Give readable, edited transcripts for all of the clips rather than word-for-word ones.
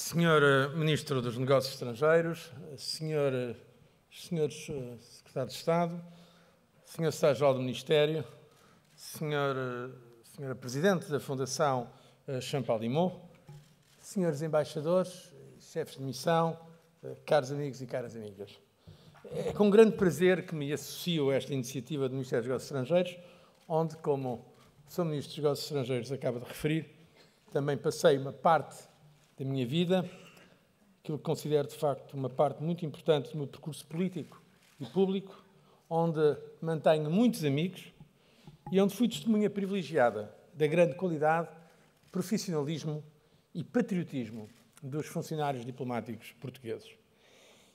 Senhor Ministro dos Negócios Estrangeiros, senhores Secretários de Estado, Senhor Secretário-Geral do Ministério, Senhora Presidente da Fundação Champalimau, Senhores Embaixadores, Chefes de Missão, caros amigos e caras amigas. É com grande prazer que me associo a esta iniciativa do Ministério dos Negócios Estrangeiros, onde, como o Sr. Ministro dos Negócios Estrangeiros acaba de referir, também passei uma parte da minha vida, que eu considero, de facto, uma parte muito importante do meu percurso político e público, onde mantenho muitos amigos e onde fui testemunha privilegiada da grande qualidade, profissionalismo e patriotismo dos funcionários diplomáticos portugueses.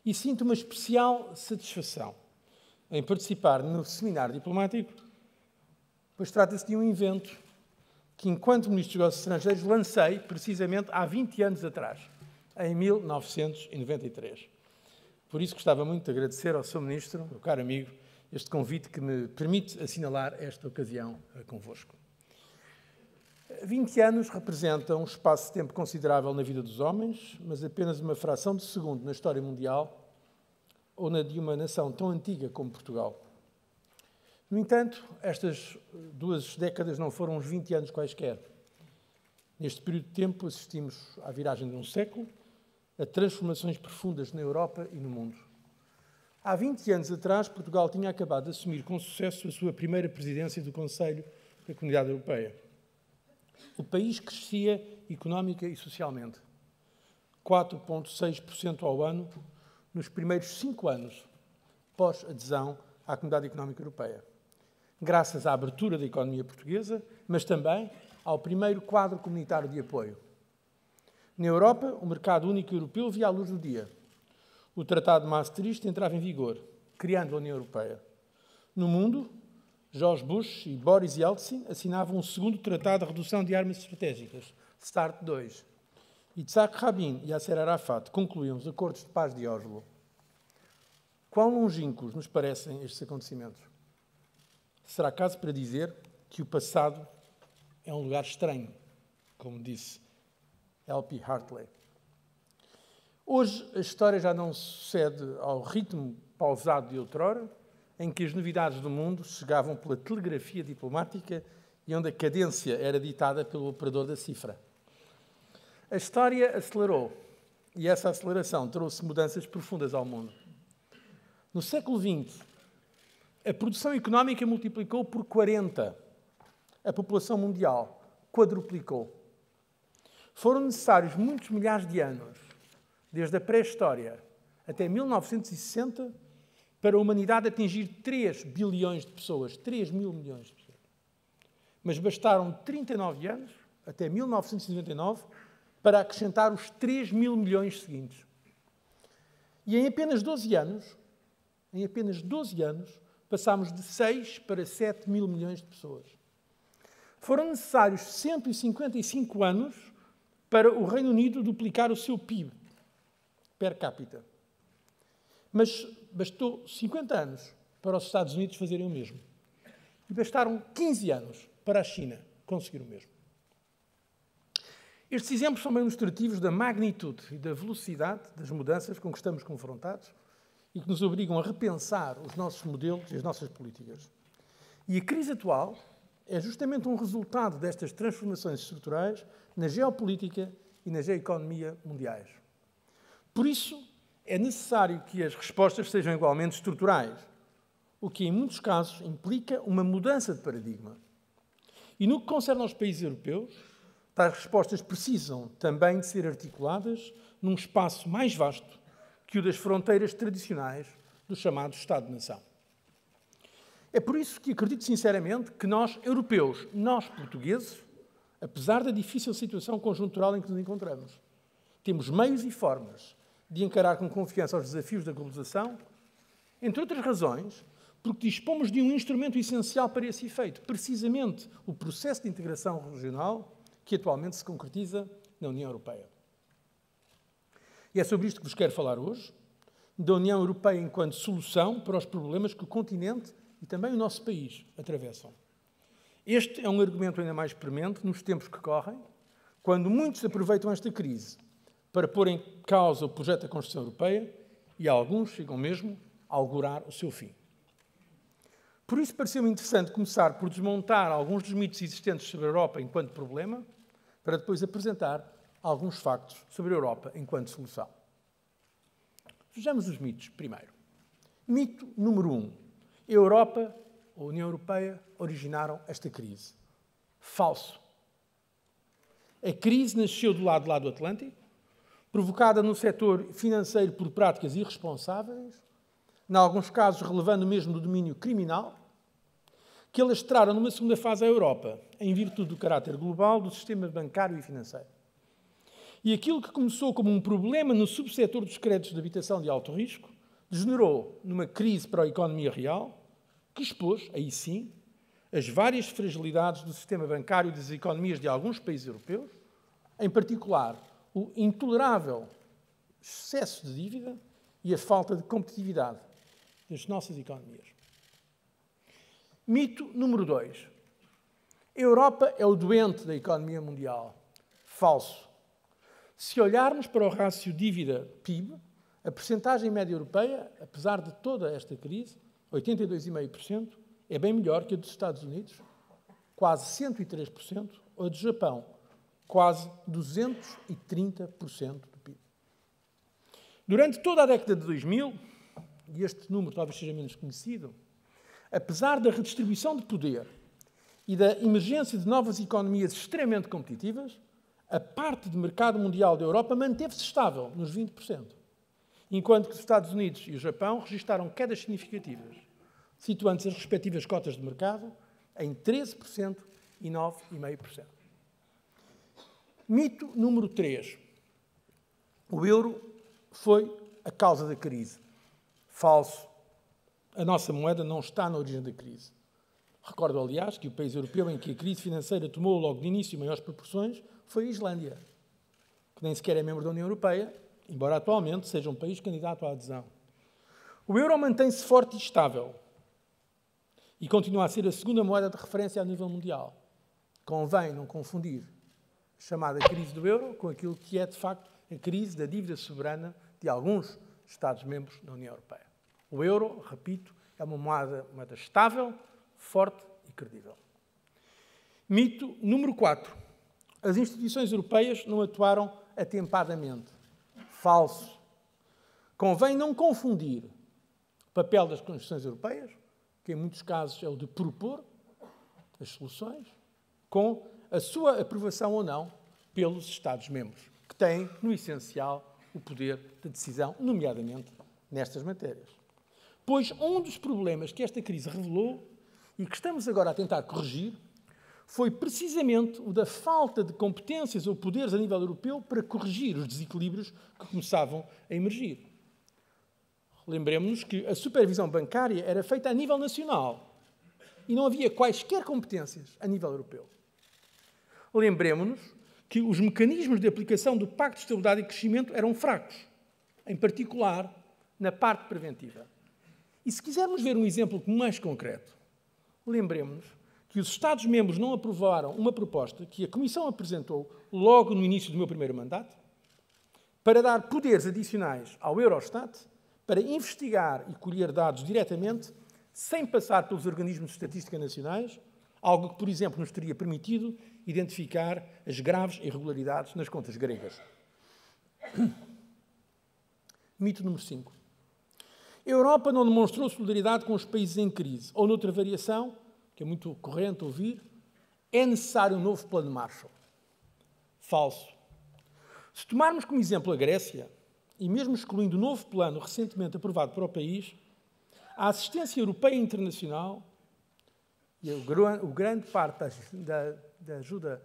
E sinto uma especial satisfação em participar no seminário diplomático, pois trata-se de um evento que, enquanto Ministro dos Negócios Estrangeiros, lancei precisamente há 20 anos atrás, em 1993. Por isso gostava muito de agradecer ao Sr. Ministro, meu caro amigo, este convite que me permite assinalar esta ocasião convosco. 20 anos representam um espaço de tempo considerável na vida dos homens, mas apenas uma fração de segundo na história mundial ou na de uma nação tão antiga como Portugal. No entanto, estas 2 décadas não foram uns 20 anos quaisquer. Neste período de tempo assistimos à viragem de um século, a transformações profundas na Europa e no mundo. Há 20 anos atrás, Portugal tinha acabado de assumir com sucesso a sua primeira presidência do Conselho da Comunidade Europeia. O país crescia económica e socialmente, 4,6% ao ano nos primeiros 5 anos pós-adesão à Comunidade Económica Europeia, graças à abertura da economia portuguesa, mas também ao primeiro quadro comunitário de apoio. Na Europa, o mercado único europeu via a luz do dia. O Tratado de Maastricht entrava em vigor, criando a União Europeia. No mundo, George Bush e Boris Yeltsin assinavam um segundo Tratado de Redução de Armas Estratégicas, START II. E Yitzhak Rabin e Yasser Arafat concluíam os acordos de paz de Oslo. Quão longínquos nos parecem estes acontecimentos? Será caso para dizer que o passado é um lugar estranho, como disse L.P. Hartley. Hoje, a história já não sucede ao ritmo pausado de outrora, em que as novidades do mundo chegavam pela telegrafia diplomática e onde a cadência era ditada pelo operador da cifra. A história acelerou, e essa aceleração trouxe mudanças profundas ao mundo. No século XX, a produção económica multiplicou por 40. A população mundial quadruplicou. Foram necessários muitos milhares de anos, desde a pré-história até 1960, para a humanidade atingir 3 bilhões de pessoas, 3 mil milhões de pessoas. Mas bastaram 39 anos, até 1999, para acrescentar os 3 mil milhões seguintes. E em apenas 12 anos, passámos de 6 para 7 mil milhões de pessoas. Foram necessários 155 anos para o Reino Unido duplicar o seu PIB per capita. Mas bastou 50 anos para os Estados Unidos fazerem o mesmo. E bastaram 15 anos para a China conseguir o mesmo. Estes exemplos são bem ilustrativos da magnitude e da velocidade das mudanças com que estamos confrontados e que nos obrigam a repensar os nossos modelos e as nossas políticas. E a crise atual é justamente um resultado destas transformações estruturais na geopolítica e na geoeconomia mundiais. Por isso, é necessário que as respostas sejam igualmente estruturais, o que, em muitos casos, implica uma mudança de paradigma. E no que concerne aos países europeus, tais respostas precisam também de ser articuladas num espaço mais vasto que o das fronteiras tradicionais do chamado Estado-nação. É por isso que acredito sinceramente que nós, europeus, nós, portugueses, apesar da difícil situação conjuntural em que nos encontramos, temos meios e formas de encarar com confiança os desafios da globalização, entre outras razões, porque dispomos de um instrumento essencial para esse efeito, precisamente o processo de integração regional que atualmente se concretiza na União Europeia. E é sobre isto que vos quero falar hoje, da União Europeia enquanto solução para os problemas que o continente e também o nosso país atravessam. Este é um argumento ainda mais premente nos tempos que correm, quando muitos aproveitam esta crise para pôr em causa o projeto da construção europeia e alguns chegam mesmo a augurar o seu fim. Por isso pareceu-me interessante começar por desmontar alguns dos mitos existentes sobre a Europa enquanto problema, para depois apresentar alguns factos sobre a Europa enquanto solução. Vejamos os mitos primeiro. Mito número 1. A Europa, a União Europeia, originaram esta crise. Falso. A crise nasceu do lado do Atlântico, provocada no setor financeiro por práticas irresponsáveis, em alguns casos relevando mesmo do domínio criminal, que alastraram numa segunda fase a Europa, em virtude do caráter global do sistema bancário e financeiro. E aquilo que começou como um problema no subsetor dos créditos de habitação de alto risco, degenerou numa crise para a economia real, que expôs, aí sim, as várias fragilidades do sistema bancário e das economias de alguns países europeus, em particular o intolerável excesso de dívida e a falta de competitividade das nossas economias. Mito número 2. A Europa é o doente da economia mundial. Falso. Se olharmos para o rácio dívida-PIB, a percentagem média europeia, apesar de toda esta crise, 82,5%, é bem melhor que a dos Estados Unidos, quase 103%, ou a do Japão, quase 230% do PIB. Durante toda a década de 2000, e este número talvez seja menos conhecido, apesar da redistribuição de poder e da emergência de novas economias extremamente competitivas, a parte de mercado mundial da Europa manteve-se estável, nos 20%, enquanto que os Estados Unidos e o Japão registaram quedas significativas, situando-se as respectivas cotas de mercado em 13% e 9,5%. Mito número 3. O euro foi a causa da crise. Falso. A nossa moeda não está na origem da crise. Recordo, aliás, que o país europeu em que a crise financeira tomou logo de início maiores proporções foi a Islândia, que nem sequer é membro da União Europeia, embora atualmente seja um país candidato à adesão. O euro mantém-se forte e estável e continua a ser a segunda moeda de referência a nível mundial. Convém não confundir a chamada crise do euro com aquilo que é, de facto, a crise da dívida soberana de alguns Estados-membros da União Europeia. O euro, repito, é uma moeda estável, forte e credível. Mito número 4. As instituições europeias não atuaram atempadamente. Falso. Convém não confundir o papel das instituições europeias, que em muitos casos é o de propor as soluções, com a sua aprovação ou não pelos Estados-membros, que têm, no essencial, o poder de decisão, nomeadamente nestas matérias. Pois um dos problemas que esta crise revelou e que estamos agora a tentar corrigir foi precisamente o da falta de competências ou poderes a nível europeu para corrigir os desequilíbrios que começavam a emergir. Lembremos-nos que a supervisão bancária era feita a nível nacional e não havia quaisquer competências a nível europeu. Lembremos-nos que os mecanismos de aplicação do Pacto de Estabilidade e Crescimento eram fracos, em particular na parte preventiva. E se quisermos ver um exemplo mais concreto, lembremos-nos que os Estados-membros não aprovaram uma proposta que a Comissão apresentou logo no início do meu primeiro mandato para dar poderes adicionais ao Eurostat para investigar e colher dados diretamente sem passar pelos organismos de estatística nacionais, algo que, por exemplo, nos teria permitido identificar as graves irregularidades nas contas gregas. Mito número 5. A Europa não demonstrou solidariedade com os países em crise, ou noutra variação, que é muito corrente ouvir, é necessário um novo plano Marshall. Falso. Se tomarmos como exemplo a Grécia, e mesmo excluindo o novo plano recentemente aprovado para o país, a assistência europeia e internacional, e a grande parte da ajuda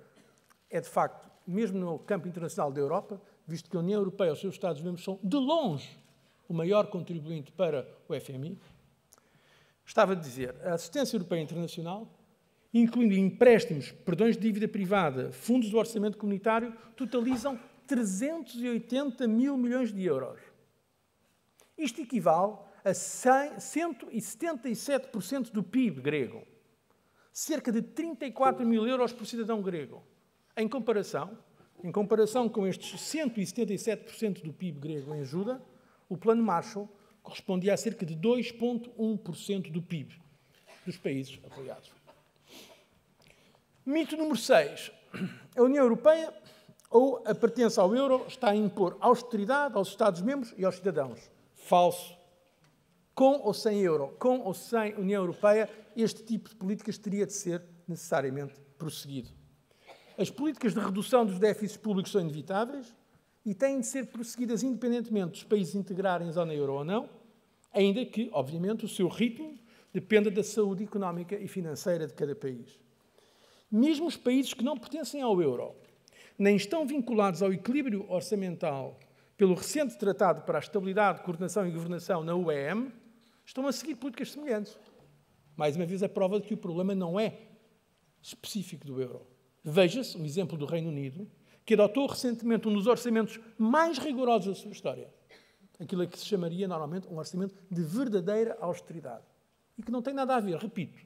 é, de facto, mesmo no campo internacional da Europa, visto que a União Europeia e os seus Estados-membros são, de longe, o maior contribuinte para o FMI, estava a dizer, a assistência europeia internacional, incluindo empréstimos, perdões de dívida privada, fundos do orçamento comunitário, totalizam 380 mil milhões de euros. Isto equivale a 177% do PIB grego, cerca de 34 mil euros por cidadão grego. Em comparação, Em comparação com estes 177% do PIB grego em ajuda, o Plano Marshall correspondia a cerca de 2,1% do PIB dos países apoiados. Mito número 6. A União Europeia ou a pertença ao euro está a impor austeridade aos Estados-membros e aos cidadãos. Falso. Com ou sem euro, com ou sem União Europeia, este tipo de políticas teria de ser necessariamente prosseguido. As políticas de redução dos déficits públicos são inevitáveis e têm de ser prosseguidas independentemente dos países integrarem a zona euro ou não, ainda que, obviamente, o seu ritmo dependa da saúde económica e financeira de cada país. Mesmo os países que não pertencem ao euro, nem estão vinculados ao equilíbrio orçamental pelo recente Tratado para a Estabilidade, Coordenação e Governação na UEM, estão a seguir políticas semelhantes. Mais uma vez, a prova de que o problema não é específico do euro. Veja-se um exemplo do Reino Unido, que adotou recentemente um dos orçamentos mais rigorosos da sua história. Aquilo que se chamaria, normalmente, um orçamento de verdadeira austeridade. E que não tem nada a ver, repito,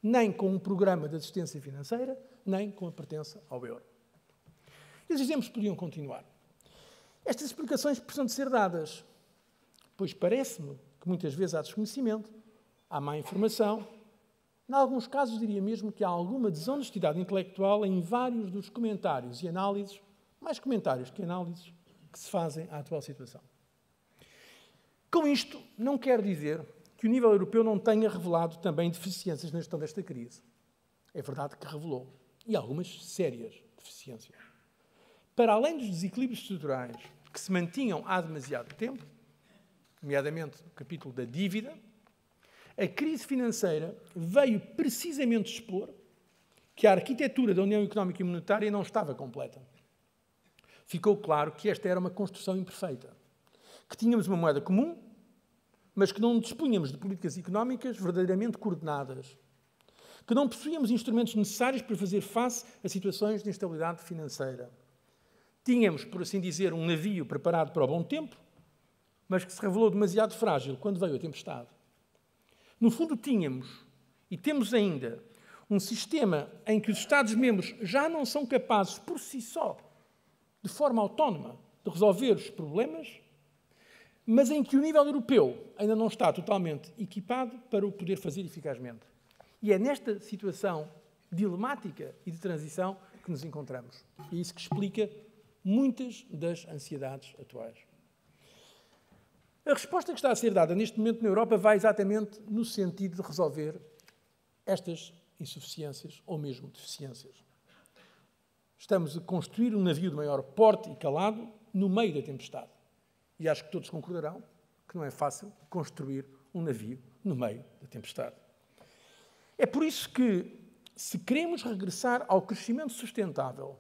nem com um programa de assistência financeira, nem com a pertença ao euro. E os exemplos podiam continuar. Estas explicações precisam de ser dadas, pois parece-me que muitas vezes há desconhecimento, há má informação. Em alguns casos, diria mesmo que há alguma desonestidade intelectual em vários dos comentários e análises, mais comentários que análises, que se fazem à atual situação. Com isto, não quero dizer que o nível europeu não tenha revelado também deficiências na gestão desta crise. É verdade que revelou, e algumas sérias deficiências. Para além dos desequilíbrios estruturais que se mantinham há demasiado tempo, nomeadamente no capítulo da dívida, a crise financeira veio precisamente expor que a arquitetura da União Económica e Monetária não estava completa. Ficou claro que esta era uma construção imperfeita, que tínhamos uma moeda comum, mas que não dispunhamos de políticas económicas verdadeiramente coordenadas, que não possuíamos instrumentos necessários para fazer face a situações de instabilidade financeira. Tínhamos, por assim dizer, um navio preparado para o bom tempo, mas que se revelou demasiado frágil quando veio a tempestade. No fundo, tínhamos, e temos ainda, um sistema em que os Estados-membros já não são capazes, por si só, de forma autónoma, de resolver os problemas, mas em que o nível europeu ainda não está totalmente equipado para o poder fazer eficazmente. E é nesta situação dilemática e de transição que nos encontramos. E é isso que explica muitas das ansiedades atuais. A resposta que está a ser dada neste momento na Europa vai exatamente no sentido de resolver estas insuficiências ou mesmo deficiências. Estamos a construir um navio de maior porte e calado no meio da tempestade. E acho que todos concordarão que não é fácil construir um navio no meio da tempestade. É por isso que, se queremos regressar ao crescimento sustentável,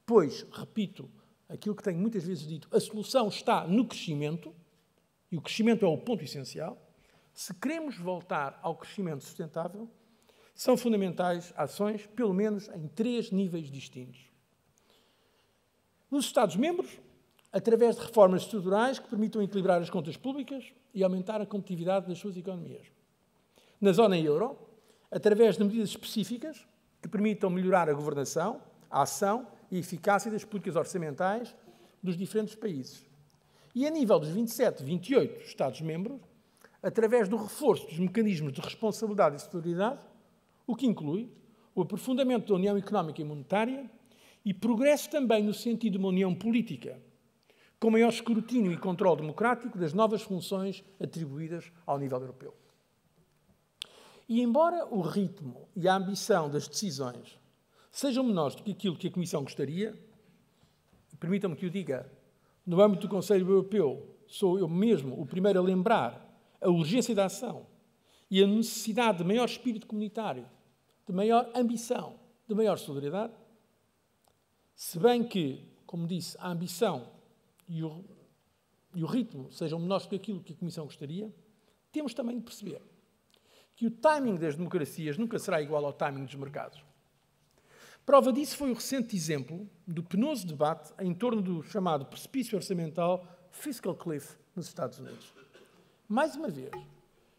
pois, repito, aquilo que tenho muitas vezes dito, a solução está no crescimento, e o crescimento é o ponto essencial, se queremos voltar ao crescimento sustentável, são fundamentais ações, pelo menos em 3 níveis distintos. Nos Estados-membros, através de reformas estruturais que permitam equilibrar as contas públicas e aumentar a competitividade das suas economias. Na zona euro, através de medidas específicas que permitam melhorar a governação, a ação e a eficácia das políticas orçamentais dos diferentes países. E a nível dos 27, 28 Estados-membros, através do reforço dos mecanismos de responsabilidade e solidariedade, o que inclui o aprofundamento da União Económica e Monetária e progresso também no sentido de uma União Política, com maior escrutínio e controle democrático das novas funções atribuídas ao nível europeu. E embora o ritmo e a ambição das decisões sejam menores do que aquilo que a Comissão gostaria, permitam-me que o diga, no âmbito do Conselho Europeu, sou eu mesmo o primeiro a lembrar a urgência da ação e a necessidade de maior espírito comunitário, de maior ambição, de maior solidariedade, se bem que, como disse, a ambição e o ritmo sejam menores do que aquilo que a Comissão gostaria, temos também de perceber que o timing das democracias nunca será igual ao timing dos mercados. Prova disso foi o recente exemplo do penoso debate em torno do chamado precipício orçamental Fiscal Cliff nos Estados Unidos. Mais uma vez,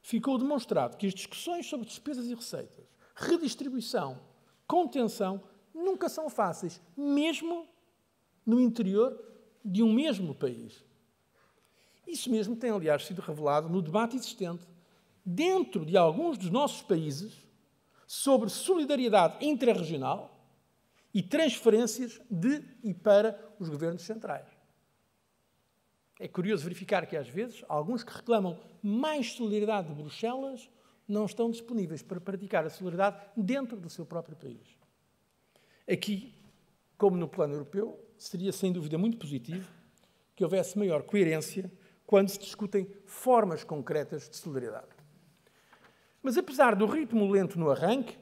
ficou demonstrado que as discussões sobre despesas e receitas, redistribuição, contenção, nunca são fáceis, mesmo no interior de um mesmo país. Isso mesmo tem, aliás, sido revelado no debate existente dentro de alguns dos nossos países sobre solidariedade intrarregional e transferências de e para os governos centrais. É curioso verificar que, às vezes, alguns que reclamam mais solidariedade de Bruxelas não estão disponíveis para praticar a solidariedade dentro do seu próprio país. Aqui, como no plano europeu, seria sem dúvida muito positivo que houvesse maior coerência quando se discutem formas concretas de solidariedade. Mas apesar do ritmo lento no arranque,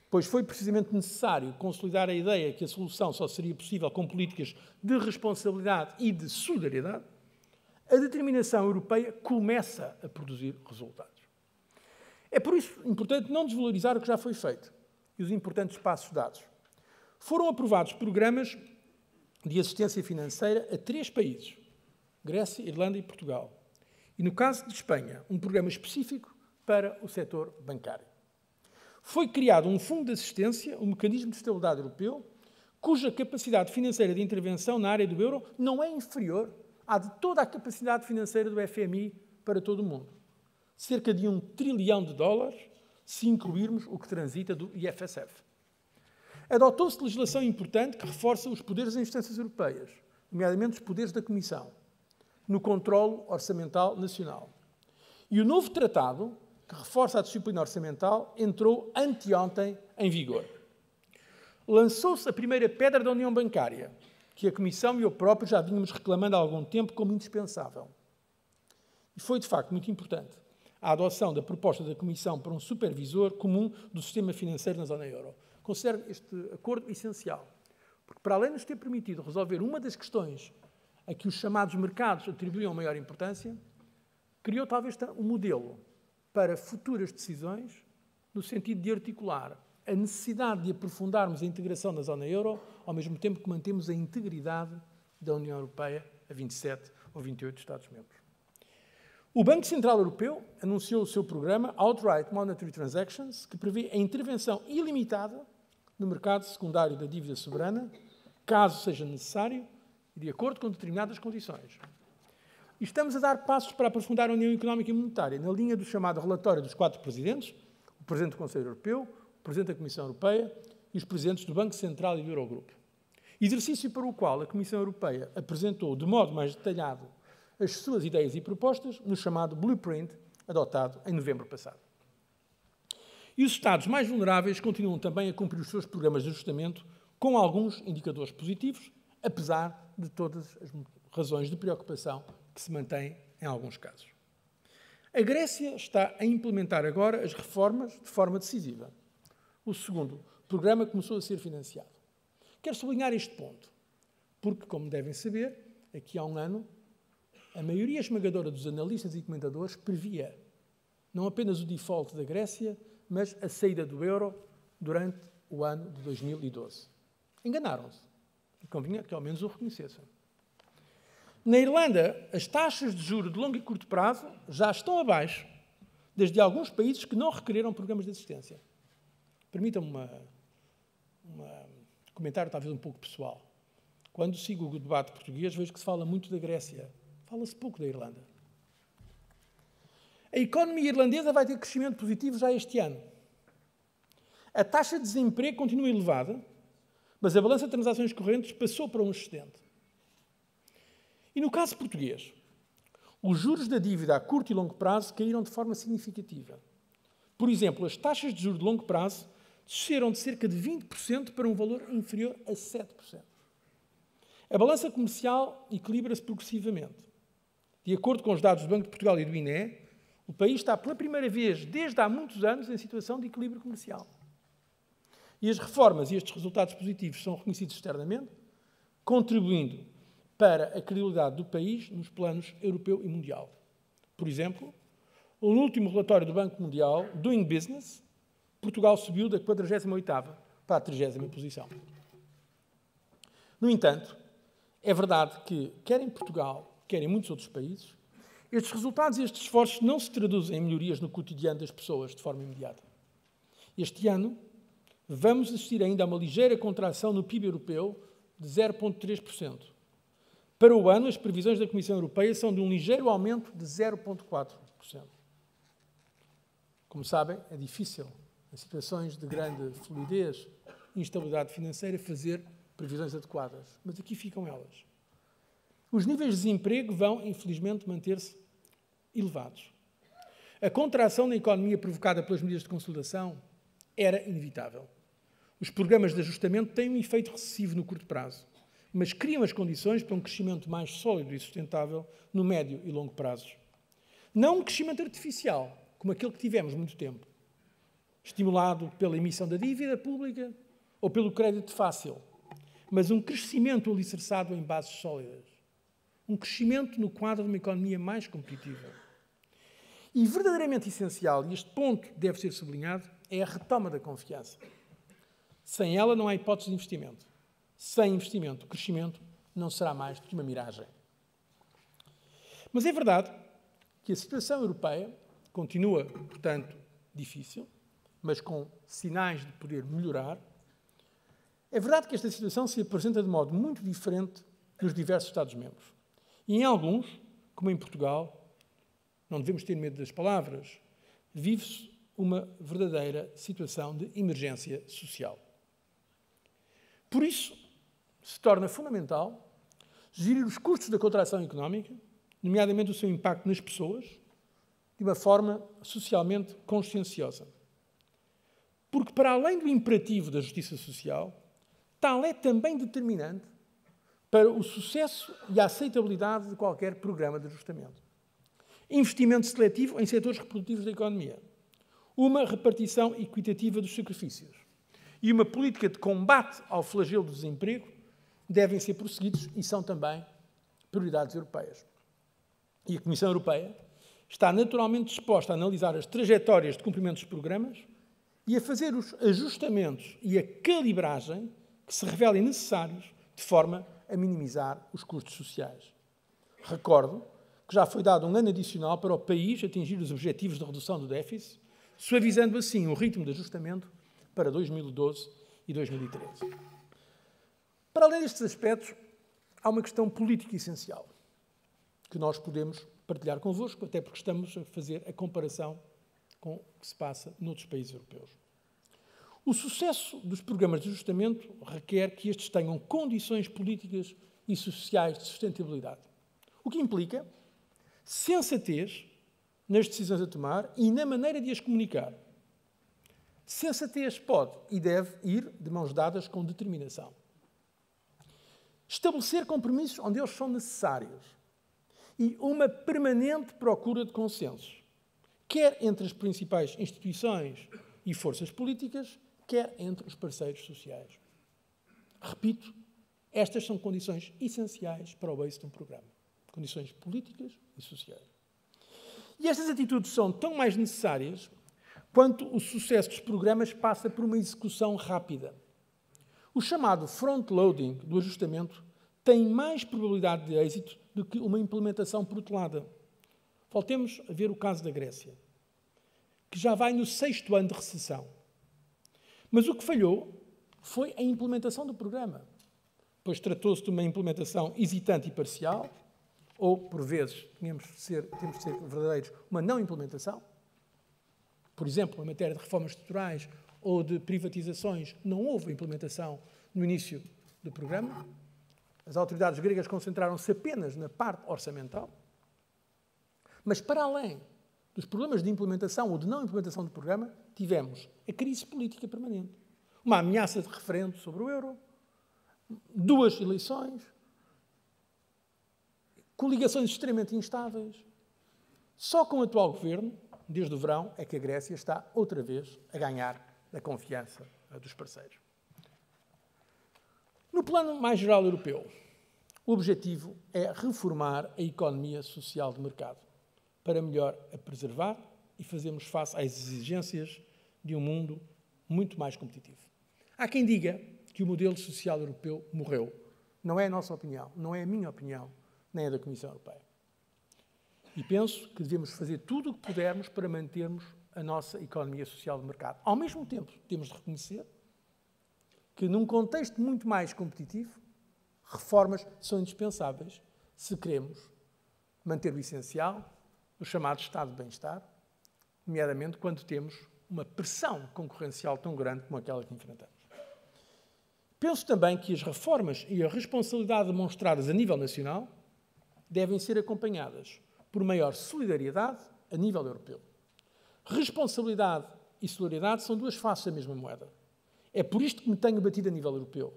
pois foi precisamente necessário consolidar a ideia que a solução só seria possível com políticas de responsabilidade e de solidariedade, a determinação europeia começa a produzir resultados. É por isso importante não desvalorizar o que já foi feito e os importantes passos dados. Foram aprovados programas de assistência financeira a 3 países, Grécia, Irlanda e Portugal. E, no caso de Espanha, um programa específico para o setor bancário. Foi criado um fundo de assistência, um mecanismo de estabilidade europeu, cuja capacidade financeira de intervenção na área do euro não é inferior à de toda a capacidade financeira do FMI para todo o mundo. Cerca de $1 trilhão, se incluirmos o que transita do IFSF. Adotou-se legislação importante que reforça os poderes das instâncias europeias, nomeadamente os poderes da Comissão, no controlo orçamental nacional. E o novo tratado, que reforça a disciplina orçamental, entrou anteontem em vigor. Lançou-se a primeira pedra da União Bancária, que a Comissão e eu próprio já vínhamos reclamando há algum tempo como indispensável. E foi, de facto, muito importante a adoção da proposta da Comissão para um supervisor comum do sistema financeiro na zona euro. Considero este acordo essencial, porque para além de nos ter permitido resolver uma das questões a que os chamados mercados atribuíam maior importância, criou talvez um modelo para futuras decisões no sentido de articular a necessidade de aprofundarmos a integração na zona euro, ao mesmo tempo que mantemos a integridade da União Europeia a 27 ou 28 Estados-membros. O Banco Central Europeu anunciou o seu programa Outright Monetary Transactions, que prevê a intervenção ilimitada no mercado secundário da dívida soberana, caso seja necessário, e de acordo com determinadas condições. E estamos a dar passos para aprofundar a União Económica e Monetária, na linha do chamado relatório dos 4 presidentes, o Presidente do Conselho Europeu, o Presidente da Comissão Europeia e os Presidentes do Banco Central e do Eurogrupo. Exercício para o qual a Comissão Europeia apresentou de modo mais detalhado as suas ideias e propostas no chamado Blueprint, adotado em novembro passado. E os Estados mais vulneráveis continuam também a cumprir os seus programas de ajustamento com alguns indicadores positivos, apesar de todas as razões de preocupação que se mantêm em alguns casos. A Grécia está a implementar agora as reformas de forma decisiva. O segundo programa começou a ser financiado. Quero sublinhar este ponto, porque, como devem saber, aqui há um ano, a maioria esmagadora dos analistas e comentadores previa não apenas o default da Grécia, mas a saída do euro durante o ano de 2012. Enganaram-se. E convinha que ao menos o reconhecessem. Na Irlanda, as taxas de juros de longo e curto prazo já estão abaixo desde alguns países que não requereram programas de assistência. Permitam-me um comentário talvez um pouco pessoal. Quando sigo o debate português, vejo que se fala muito da Grécia. Fala-se pouco da Irlanda. A economia irlandesa vai ter crescimento positivo já este ano. A taxa de desemprego continua elevada, mas a balança de transações correntes passou para um excedente. E no caso português, os juros da dívida a curto e longo prazo caíram de forma significativa. Por exemplo, as taxas de juros de longo prazo desceram de cerca de 20% para um valor inferior a 7%. A balança comercial equilibra-se progressivamente. De acordo com os dados do Banco de Portugal e do INE, o país está pela primeira vez desde há muitos anos em situação de equilíbrio comercial. E as reformas e estes resultados positivos são reconhecidos externamente, contribuindo para a credibilidade do país nos planos europeu e mundial. Por exemplo, no último relatório do Banco Mundial, Doing Business, Portugal subiu da 48ª para a 30ª posição. No entanto, é verdade que, quer em Portugal, quer em muitos outros países, estes resultados e estes esforços não se traduzem em melhorias no cotidiano das pessoas de forma imediata. Este ano, vamos assistir ainda a uma ligeira contração no PIB europeu de 0,3%. Para o ano, as previsões da Comissão Europeia são de um ligeiro aumento de 0,4%. Como sabem, é difícil, em situações de grande fluidez e instabilidade financeira, fazer previsões adequadas. Mas aqui ficam elas. Os níveis de desemprego vão, infelizmente, manter-se elevados. A contração na economia provocada pelas medidas de consolidação era inevitável. Os programas de ajustamento têm um efeito recessivo no curto prazo, mas criam as condições para um crescimento mais sólido e sustentável no médio e longo prazos. Não um crescimento artificial, como aquele que tivemos muito tempo, estimulado pela emissão da dívida pública ou pelo crédito fácil, mas um crescimento alicerçado em bases sólidas. Um crescimento no quadro de uma economia mais competitiva. E verdadeiramente essencial, e este ponto deve ser sublinhado, é a retoma da confiança. Sem ela não há hipótese de investimento. Sem investimento, o crescimento não será mais do que uma miragem. Mas é verdade que a situação europeia continua, portanto, difícil, mas com sinais de poder melhorar. É verdade que esta situação se apresenta de modo muito diferente nos diversos Estados-membros. E em alguns, como em Portugal, não devemos ter medo das palavras, vive-se uma verdadeira situação de emergência social. Por isso, se torna fundamental gerir os custos da contração económica, nomeadamente o seu impacto nas pessoas, de uma forma socialmente conscienciosa. Porque, para além do imperativo da justiça social, tal é também determinante para o sucesso e a aceitabilidade de qualquer programa de ajustamento. Investimento seletivo em setores reprodutivos da economia, uma repartição equitativa dos sacrifícios e uma política de combate ao flagelo do desemprego devem ser prosseguidos e são também prioridades europeias. E a Comissão Europeia está naturalmente disposta a analisar as trajetórias de cumprimento dos programas e a fazer os ajustamentos e a calibragem que se revelem necessários de forma a minimizar os custos sociais. Recordo que já foi dado um ano adicional para o país atingir os objetivos de redução do déficit, suavizando assim o ritmo de ajustamento para 2012 e 2013. Para além destes aspectos, há uma questão política essencial que nós podemos partilhar convosco, até porque estamos a fazer a comparação com o que se passa noutros países europeus. O sucesso dos programas de ajustamento requer que estes tenham condições políticas e sociais de sustentabilidade, o que implica sensatez nas decisões a tomar e na maneira de as comunicar. Sensatez pode e deve ir de mãos dadas com determinação. Estabelecer compromissos onde eles são necessários e uma permanente procura de consensos, quer entre as principais instituições e forças políticas, quer entre os parceiros sociais. Repito, estas são condições essenciais para o êxito de um programa. Condições políticas e sociais. E estas atitudes são tão mais necessárias quanto o sucesso dos programas passa por uma execução rápida. O chamado front-loading do ajustamento tem mais probabilidade de êxito do que uma implementação protelada. Voltemos a ver o caso da Grécia, que já vai no 6º ano de recessão. Mas o que falhou foi a implementação do programa, pois tratou-se de uma implementação hesitante e parcial, ou, por vezes, temos de ser verdadeiros, uma não implementação. Por exemplo, em matéria de reformas estruturais ou de privatizações, não houve implementação no início do programa. As autoridades gregas concentraram-se apenas na parte orçamental. Mas, para além dos problemas de implementação ou de não implementação do programa, tivemos a crise política permanente, uma ameaça de referendo sobre o euro, 2 eleições, coligações extremamente instáveis. Só com o atual governo, desde o verão, é que a Grécia está outra vez a ganhar a confiança dos parceiros. No plano mais geral europeu, o objetivo é reformar a economia social de mercado para melhor a preservar e fazermos face às exigências de um mundo muito mais competitivo. Há quem diga que o modelo social europeu morreu. Não é a nossa opinião, não é a minha opinião, nem a da Comissão Europeia. E penso que devemos fazer tudo o que pudermos para mantermos a nossa economia social de mercado. Ao mesmo tempo, temos de reconhecer que, num contexto muito mais competitivo, Reformas são indispensáveis se queremos manter o essencial, o chamado estado de bem-estar, nomeadamente quando temos uma pressão concorrencial tão grande como aquela que enfrentamos. Penso também que as reformas e a responsabilidade demonstradas a nível nacional devem ser acompanhadas por maior solidariedade a nível europeu. Responsabilidade e solidariedade são duas faces da mesma moeda. É por isto que me tenho batido a nível europeu,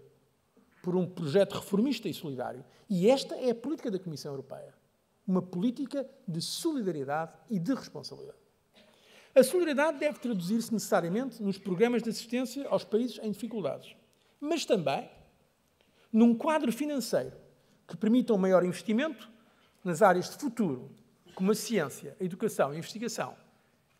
por um projeto reformista e solidário. E esta é a política da Comissão Europeia. Uma política de solidariedade e de responsabilidade. A solidariedade deve traduzir-se necessariamente nos programas de assistência aos países em dificuldades, mas também num quadro financeiro que permita um maior investimento nas áreas de futuro, como a ciência, a educação e a investigação.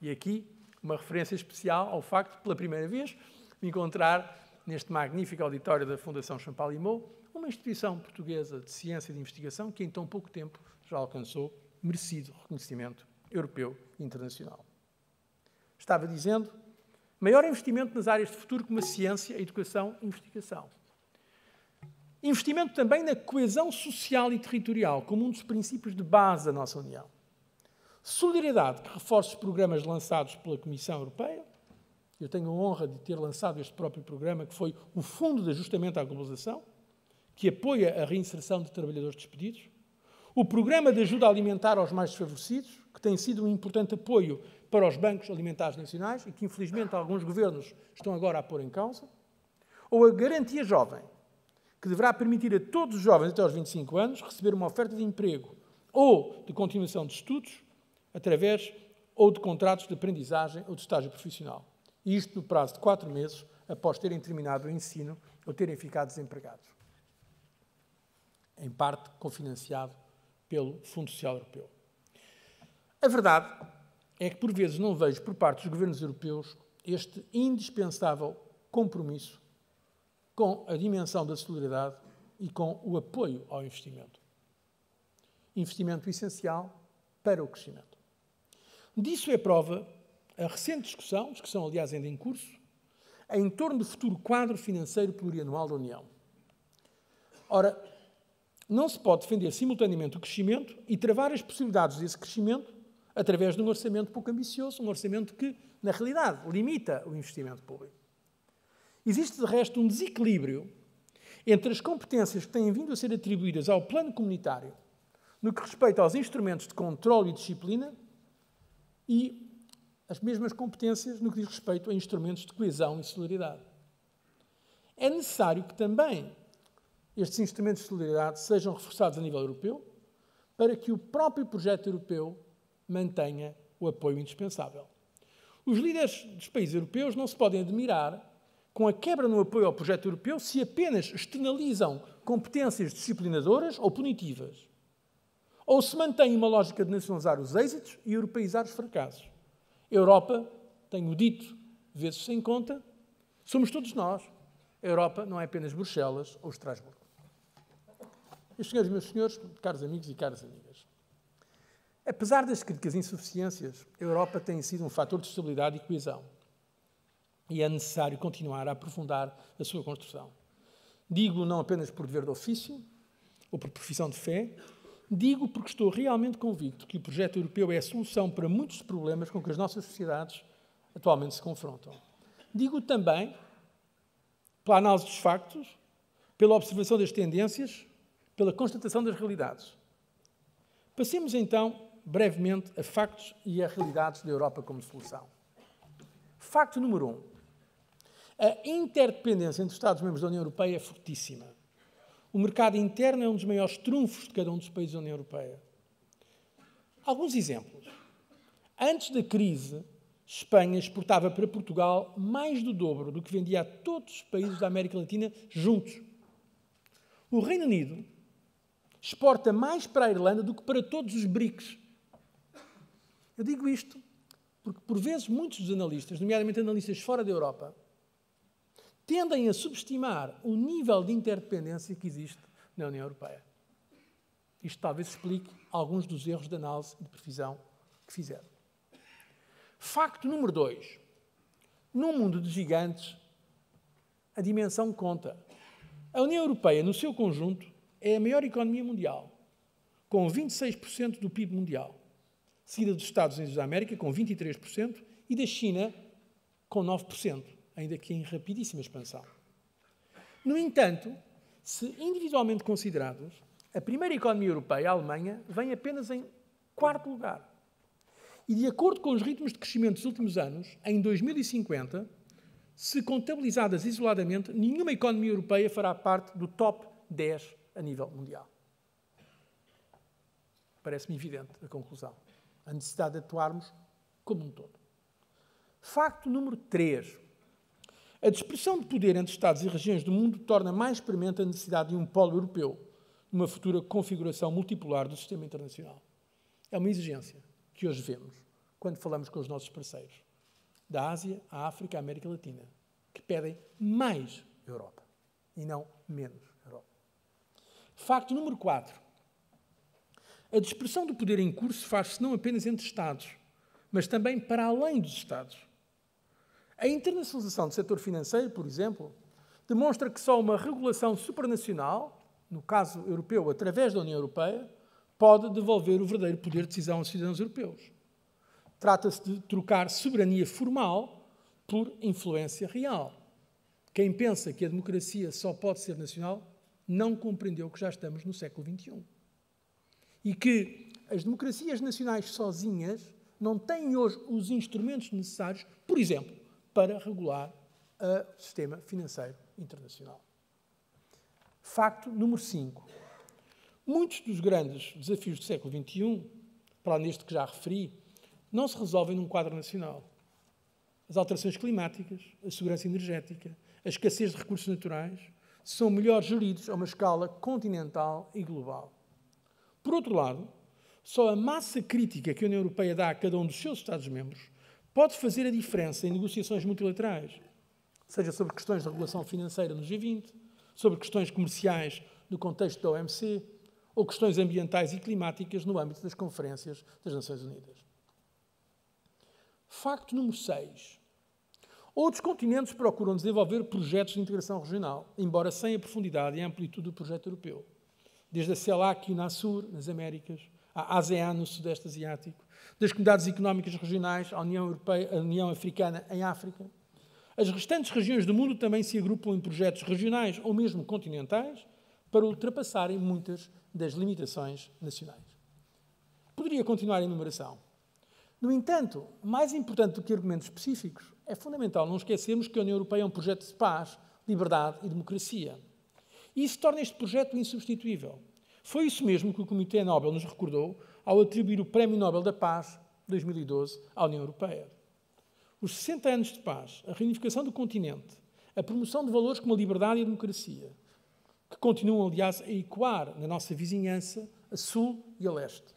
E aqui uma referência especial ao facto de, pela primeira vez, me encontrar neste magnífico auditório da Fundação Champalimau, uma instituição portuguesa de ciência e de investigação que em tão pouco tempo já alcançou merecido reconhecimento europeu e internacional. Estava dizendo, maior investimento nas áreas de futuro como a ciência, a educação e a investigação. Investimento também na coesão social e territorial, como um dos princípios de base da nossa União. Solidariedade, que reforça os programas lançados pela Comissão Europeia. Eu tenho a honra de ter lançado este próprio programa, que foi o Fundo de Ajustamento à Globalização, que apoia a reinserção de trabalhadores despedidos. O Programa de Ajuda Alimentar aos Mais Desfavorecidos, que tem sido um importante apoio para os bancos alimentares nacionais e que, infelizmente, alguns governos estão agora a pôr em causa. Ou a Garantia Jovem, que deverá permitir a todos os jovens até aos 25 anos receber uma oferta de emprego ou de continuação de estudos através ou de contratos de aprendizagem ou de estágio profissional. E isto no prazo de 4 meses após terem terminado o ensino ou terem ficado desempregados. Em parte cofinanciado pelo Fundo Social Europeu. A verdade é que, por vezes, não vejo por parte dos governos europeus este indispensável compromisso com a dimensão da solidariedade e com o apoio ao investimento. Investimento essencial para o crescimento. Disso é prova a recente discussão, aliás ainda em curso, em torno do futuro quadro financeiro plurianual da União. Ora, não se pode defender simultaneamente o crescimento e travar as possibilidades desse crescimento através de um orçamento pouco ambicioso, um orçamento que, na realidade, limita o investimento público. Existe, de resto, um desequilíbrio entre as competências que têm vindo a ser atribuídas ao plano comunitário no que respeita aos instrumentos de controle e disciplina e as mesmas competências no que diz respeito a instrumentos de coesão e solidariedade. É necessário que também estes instrumentos de solidariedade sejam reforçados a nível europeu para que o próprio projeto europeu mantenha o apoio indispensável. Os líderes dos países europeus não se podem admirar com a quebra no apoio ao projeto europeu se apenas externalizam competências disciplinadoras ou punitivas, ou se mantém uma lógica de nacionalizar os êxitos e europeizar os fracassos. A Europa, tenho dito vezes sem conta, somos todos nós. A Europa não é apenas Bruxelas ou Estrasburgo. Meus senhores, caros amigos e caras amigas, apesar das críticas e insuficiências, a Europa tem sido um fator de estabilidade e coesão. E é necessário continuar a aprofundar a sua construção. Digo não apenas por dever de ofício ou por profissão de fé, digo porque estou realmente convicto que o projeto europeu é a solução para muitos dos problemas com que as nossas sociedades atualmente se confrontam. Digo também pela análise dos factos, pela observação das tendências, pela constatação das realidades. Passemos então brevemente a factos e a realidades da Europa como solução. Facto número 1. A interdependência entre os Estados-membros da União Europeia é fortíssima. O mercado interno é um dos maiores trunfos de cada um dos países da União Europeia. Alguns exemplos. Antes da crise, Espanha exportava para Portugal mais do dobro do que vendia a todos os países da América Latina juntos. O Reino Unido exporta mais para a Irlanda do que para todos os BRICS. Eu digo isto porque, por vezes, muitos dos analistas, nomeadamente analistas fora da Europa, tendem a subestimar o nível de interdependência que existe na União Europeia. Isto talvez explique alguns dos erros de análise e de previsão que fizeram. Facto número 2. Num mundo de gigantes, a dimensão conta. A União Europeia, no seu conjunto, é a maior economia mundial, com 26% do PIB mundial, seguida dos Estados Unidos da América, com 23%, e da China, com 9%, ainda que em rapidíssima expansão. No entanto, se individualmente considerados, a primeira economia europeia, a Alemanha, vem apenas em quarto lugar. E, de acordo com os ritmos de crescimento dos últimos anos, em 2050, se contabilizadas isoladamente, nenhuma economia europeia fará parte do top 10 a nível mundial. Parece-me evidente a conclusão. A necessidade de atuarmos como um todo. Facto número 3. A dispersão de poder entre Estados e regiões do mundo torna mais premente a necessidade de um polo europeu, numa futura configuração multipolar do sistema internacional. É uma exigência que hoje vemos quando falamos com os nossos parceiros da Ásia, a África, a América Latina, que pedem mais Europa e não menos Europa. Facto número 4. A dispersão do poder em curso faz-se não apenas entre Estados, mas também para além dos Estados. A internacionalização do setor financeiro, por exemplo, demonstra que só uma regulação supranacional, no caso europeu, através da União Europeia, pode devolver o verdadeiro poder de decisão aos cidadãos europeus. Trata-se de trocar soberania formal por influência real. Quem pensa que a democracia só pode ser nacional não compreendeu que já estamos no século XXI. E que as democracias nacionais sozinhas não têm hoje os instrumentos necessários, por exemplo, para regular o sistema financeiro internacional. Facto número 5. Muitos dos grandes desafios do século XXI, para além deste que já referi, não se resolvem num quadro nacional. As alterações climáticas, a segurança energética, a escassez de recursos naturais são melhor geridos a uma escala continental e global. Por outro lado, só a massa crítica que a União Europeia dá a cada um dos seus Estados-membros pode fazer a diferença em negociações multilaterais, seja sobre questões de regulação financeira no G20, sobre questões comerciais no contexto da OMC ou questões ambientais e climáticas no âmbito das conferências das Nações Unidas. Facto número 6. Outros continentes procuram desenvolver projetos de integração regional, embora sem a profundidade e a amplitude do projeto europeu. Desde a CELAC e o NASUR, nas Américas, a ASEAN, no Sudeste Asiático, das Comunidades Económicas Regionais, a União Europeia, a União Africana, em África. As restantes regiões do mundo também se agrupam em projetos regionais ou mesmo continentais para ultrapassarem muitas das limitações nacionais. Poderia continuar a enumeração. No entanto, mais importante do que argumentos específicos, é fundamental não esquecermos que a União Europeia é um projeto de paz, liberdade e democracia. E isso torna este projeto insubstituível. Foi isso mesmo que o Comitê Nobel nos recordou ao atribuir o Prémio Nobel da Paz 2012 à União Europeia. Os 60 anos de paz, a reunificação do continente, a promoção de valores como a liberdade e a democracia, que continuam, aliás, a ecoar na nossa vizinhança, a sul e a leste.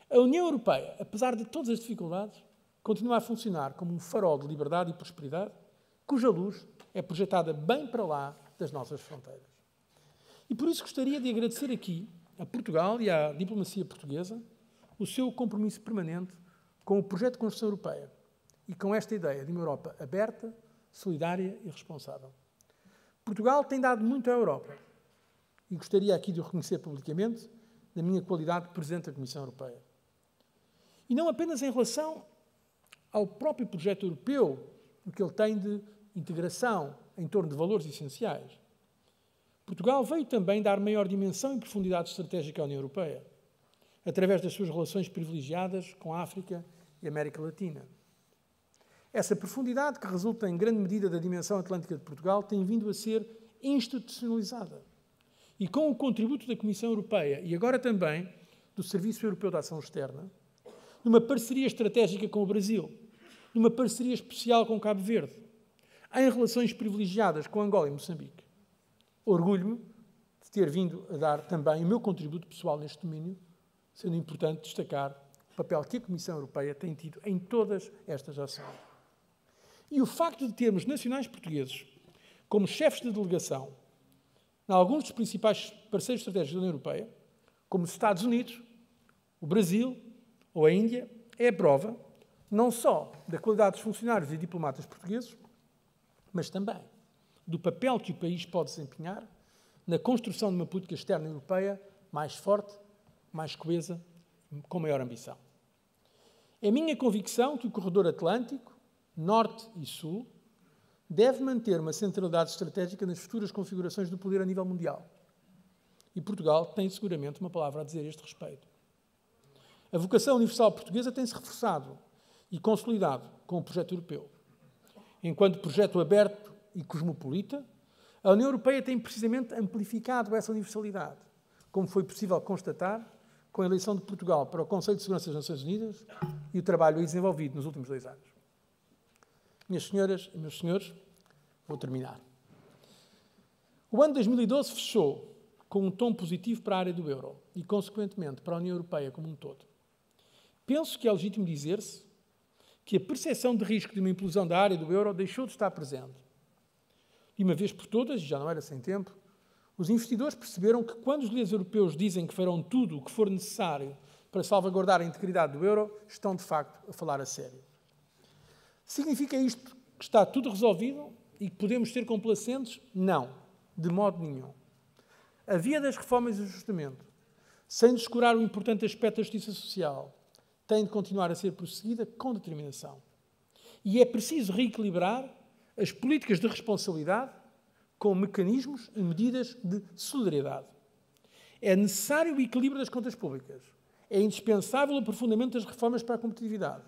A União Europeia, apesar de todas as dificuldades, continua a funcionar como um farol de liberdade e prosperidade, cuja luz é projetada bem para lá das nossas fronteiras. E por isso gostaria de agradecer aqui a Portugal e à diplomacia portuguesa o seu compromisso permanente com o projeto de construção europeia e com esta ideia de uma Europa aberta, solidária e responsável. Portugal tem dado muito à Europa e gostaria aqui de o reconhecer publicamente na minha qualidade de Presidente da Comissão Europeia. E não apenas em relação ao próprio projeto europeu, o que ele tem de integração em torno de valores essenciais. Portugal veio também dar maior dimensão e profundidade estratégica à União Europeia, através das suas relações privilegiadas com a África e a América Latina. Essa profundidade, que resulta em grande medida da dimensão atlântica de Portugal, tem vindo a ser institucionalizada. E com o contributo da Comissão Europeia e agora também do Serviço Europeu de Ação Externa, numa parceria estratégica com o Brasil, numa parceria especial com Cabo Verde, em relações privilegiadas com Angola e Moçambique. Orgulho-me de ter vindo a dar também o meu contributo pessoal neste domínio, sendo importante destacar o papel que a Comissão Europeia tem tido em todas estas ações. E o facto de termos nacionais portugueses como chefes de delegação em alguns dos principais parceiros estratégicos da União Europeia, como os Estados Unidos, o Brasil ou a Índia, é a prova não só da qualidade dos funcionários e diplomatas portugueses, mas também do papel que o país pode desempenhar na construção de uma política externa europeia mais forte, mais coesa, com maior ambição. É minha convicção que o corredor atlântico, norte e sul, deve manter uma centralidade estratégica nas futuras configurações do poder a nível mundial. E Portugal tem seguramente uma palavra a dizer a este respeito. A vocação universal portuguesa tem-se reforçado e consolidado com o projeto europeu. Enquanto projeto aberto e cosmopolita, a União Europeia tem precisamente amplificado essa universalidade, como foi possível constatar com a eleição de Portugal para o Conselho de Segurança das Nações Unidas e o trabalho aí desenvolvido nos últimos 2 anos. Minhas senhoras e meus senhores, vou terminar. O ano 2012 fechou com um tom positivo para a área do euro e, consequentemente, para a União Europeia como um todo. Penso que é legítimo dizer-se que a percepção de risco de uma implosão da área do euro deixou de estar presente. De uma vez por todas, e já não era sem tempo, os investidores perceberam que quando os líderes europeus dizem que farão tudo o que for necessário para salvaguardar a integridade do euro, estão, de facto, a falar a sério. Significa isto que está tudo resolvido e que podemos ser complacentes? Não, de modo nenhum. A via das reformas e ajustamento, sem descurar o importante aspecto da justiça social, tem de continuar a ser prosseguida com determinação. E é preciso reequilibrar as políticas de responsabilidade com mecanismos e medidas de solidariedade. É necessário o equilíbrio das contas públicas. É indispensável o aprofundamento das reformas para a competitividade.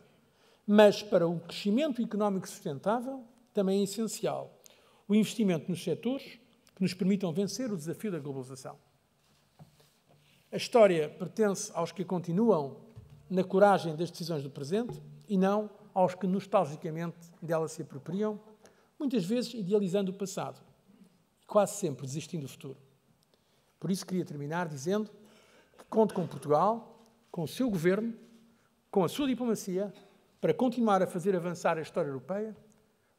Mas, para um crescimento económico sustentável, também é essencial o investimento nos setores que nos permitam vencer o desafio da globalização. A história pertence aos que continuam na coragem das decisões do presente e não aos que nostalgicamente delas se apropriam, muitas vezes idealizando o passado e quase sempre desistindo do futuro. Por isso queria terminar dizendo que conto com Portugal, com o seu governo, com a sua diplomacia, para continuar a fazer avançar a história europeia,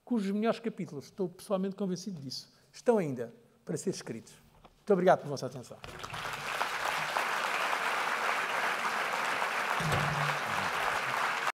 cujos melhores capítulos, estou pessoalmente convencido disso, estão ainda para ser escritos. Muito obrigado pela vossa atenção.